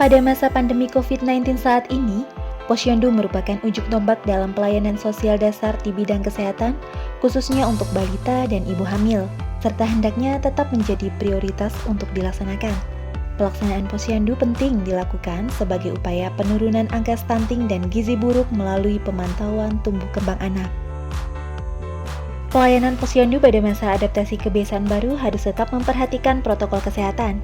Pada masa pandemi COVID-19 saat ini, Posyandu merupakan ujung tombak dalam pelayanan sosial dasar di bidang kesehatan, khususnya untuk balita dan ibu hamil, serta hendaknya tetap menjadi prioritas untuk dilaksanakan. Pelaksanaan posyandu penting dilakukan sebagai upaya penurunan angka stunting dan gizi buruk melalui pemantauan tumbuh kembang anak. Pelayanan posyandu pada masa adaptasi kebiasaan baru harus tetap memperhatikan protokol kesehatan,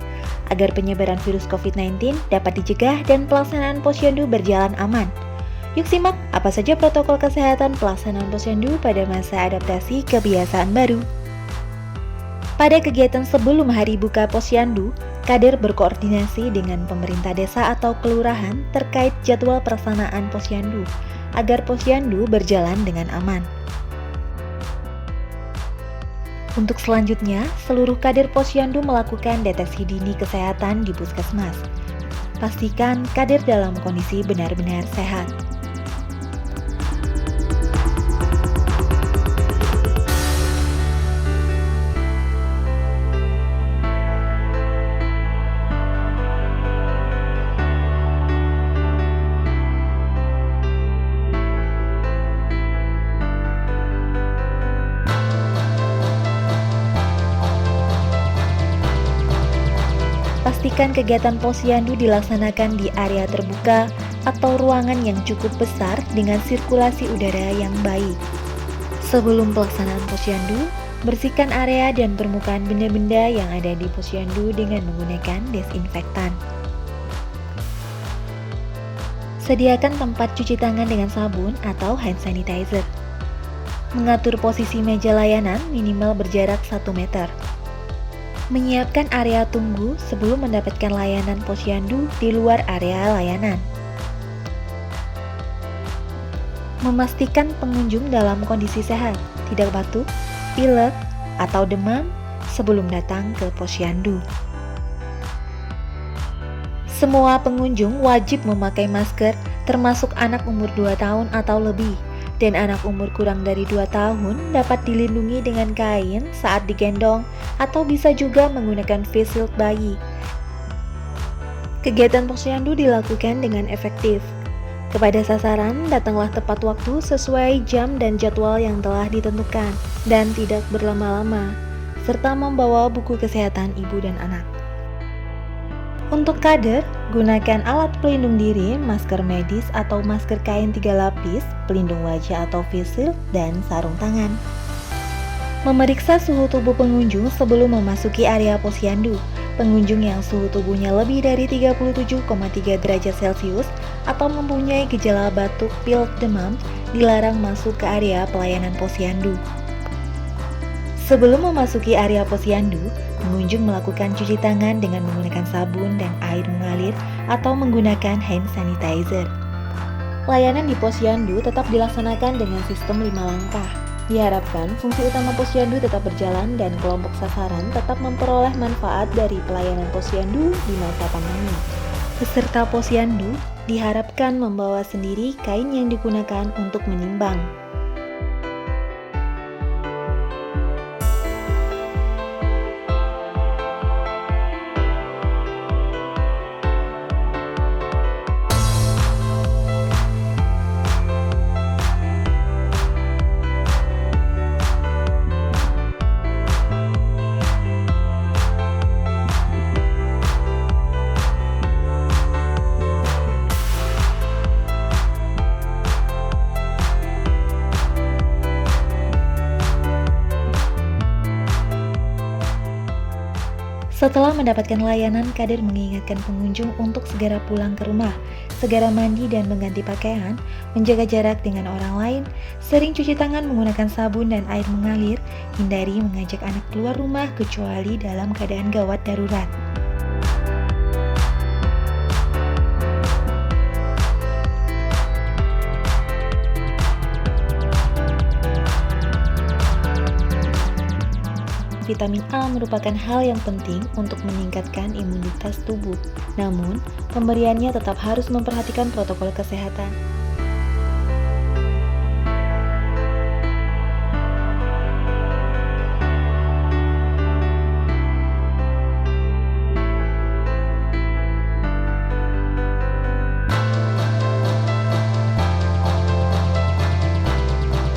agar penyebaran virus COVID-19 dapat dicegah dan pelaksanaan posyandu berjalan aman. Yuk simak apa saja protokol kesehatan pelaksanaan posyandu pada masa adaptasi kebiasaan baru. Pada kegiatan sebelum hari buka posyandu, kader berkoordinasi dengan pemerintah desa atau kelurahan terkait jadwal pelaksanaan posyandu, agar posyandu berjalan dengan aman. Untuk selanjutnya, seluruh kader posyandu melakukan deteksi dini kesehatan di puskesmas. Pastikan kader dalam kondisi benar-benar sehat. Pastikan kegiatan posyandu dilaksanakan di area terbuka atau ruangan yang cukup besar dengan sirkulasi udara yang baik. Sebelum pelaksanaan posyandu, bersihkan area dan permukaan benda-benda yang ada di posyandu dengan menggunakan desinfektan. Sediakan tempat cuci tangan dengan sabun atau hand sanitizer. Mengatur posisi meja layanan minimal berjarak 1 meter. Menyiapkan area tunggu sebelum mendapatkan layanan posyandu di luar area layanan. Memastikan pengunjung dalam kondisi sehat, tidak batuk, pilek, atau demam sebelum datang ke posyandu. Semua pengunjung wajib memakai masker, termasuk anak umur 2 tahun atau lebih, dan anak umur kurang dari 2 tahun dapat dilindungi dengan kain saat digendong atau bisa juga menggunakan face shield bayi. Kegiatan posyandu dilakukan dengan efektif. Kepada sasaran, datanglah tepat waktu sesuai jam dan jadwal yang telah ditentukan dan tidak berlama-lama, serta membawa buku kesehatan ibu dan anak. Untuk kader, gunakan alat pelindung diri, masker medis atau masker kain 3 lapis, pelindung wajah atau face shield, dan sarung tangan. Memeriksa suhu tubuh pengunjung sebelum memasuki area posyandu. Pengunjung yang suhu tubuhnya lebih dari 37,3 derajat Celcius atau mempunyai gejala batuk, pilek, demam dilarang masuk ke area pelayanan posyandu. Sebelum memasuki area posyandu, pengunjung melakukan cuci tangan dengan menggunakan sabun dan air mengalir atau menggunakan hand sanitizer. Layanan di posyandu tetap dilaksanakan dengan sistem 5 langkah. Diharapkan fungsi utama posyandu tetap berjalan dan kelompok sasaran tetap memperoleh manfaat dari pelayanan posyandu di masa pandemi. Peserta posyandu diharapkan membawa sendiri kain yang digunakan untuk menimbang. Setelah mendapatkan layanan, kader mengingatkan pengunjung untuk segera pulang ke rumah, segera mandi dan mengganti pakaian, menjaga jarak dengan orang lain, sering cuci tangan menggunakan sabun dan air mengalir, hindari mengajak anak keluar rumah kecuali dalam keadaan gawat darurat. Vitamin A merupakan hal yang penting untuk meningkatkan imunitas tubuh. Namun, pemberiannya tetap harus memperhatikan protokol kesehatan.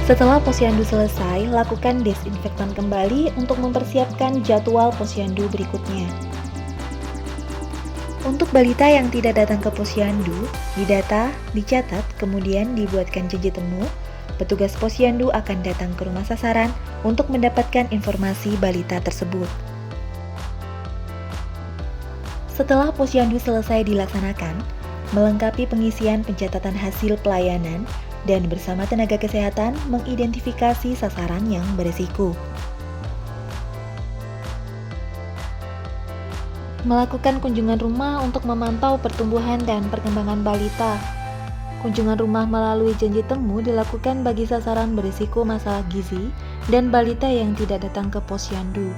Setelah posyandu selesai, lakukan desinfektan kembali untuk mempersiapkan jadwal posyandu berikutnya. Untuk balita yang tidak datang ke posyandu, didata, dicatat, kemudian dibuatkan janji temu. Petugas posyandu akan datang ke rumah sasaran untuk mendapatkan informasi balita tersebut. Setelah posyandu selesai dilaksanakan, melengkapi pengisian pencatatan hasil pelayanan dan bersama tenaga kesehatan mengidentifikasi sasaran yang berisiko. Melakukan kunjungan rumah untuk memantau pertumbuhan dan perkembangan balita. Kunjungan rumah melalui janji temu dilakukan bagi sasaran berisiko masalah gizi dan balita yang tidak datang ke posyandu.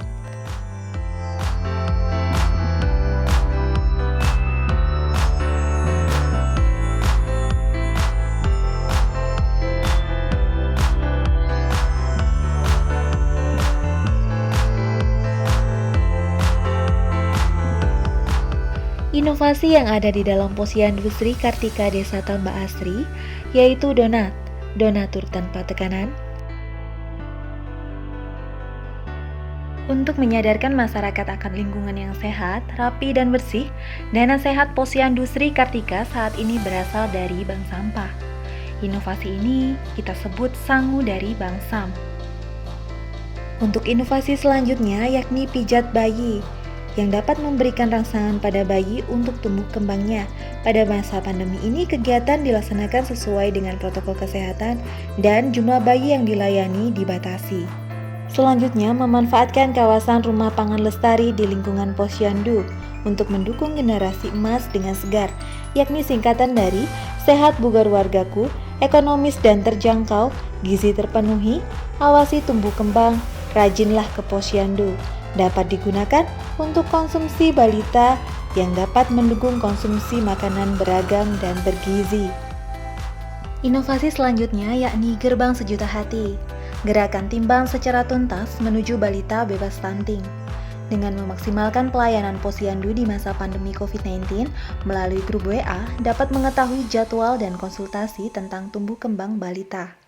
Inovasi yang ada di dalam posyandu Sri Kartika Desa Tambak Asri, yaitu donat, donatur tanpa tekanan. Untuk menyadarkan masyarakat akan lingkungan yang sehat, rapi, dan bersih, dana sehat posyandu Sri Kartika saat ini berasal dari bank sampah. Inovasi ini kita sebut sangu dari bank SAM. Untuk inovasi selanjutnya yakni pijat bayi, yang dapat memberikan rangsangan pada bayi untuk tumbuh kembangnya. Pada masa pandemi ini, kegiatan dilaksanakan sesuai dengan protokol kesehatan dan jumlah bayi yang dilayani dibatasi. Selanjutnya, memanfaatkan kawasan rumah pangan lestari di lingkungan posyandu untuk mendukung generasi emas dengan segar, yakni singkatan dari Sehat Bugar Wargaku, Ekonomis dan Terjangkau, Gizi Terpenuhi, Awasi Tumbuh Kembang, Rajinlah ke Posyandu. Dapat digunakan untuk konsumsi balita yang dapat mendukung konsumsi makanan beragam dan bergizi. Inovasi selanjutnya yakni Gerbang Sejuta Hati, gerakan timbang secara tuntas menuju balita bebas stunting. Dengan memaksimalkan pelayanan posyandu di masa pandemi COVID-19 melalui grup WA, dapat mengetahui jadwal dan konsultasi tentang tumbuh kembang balita.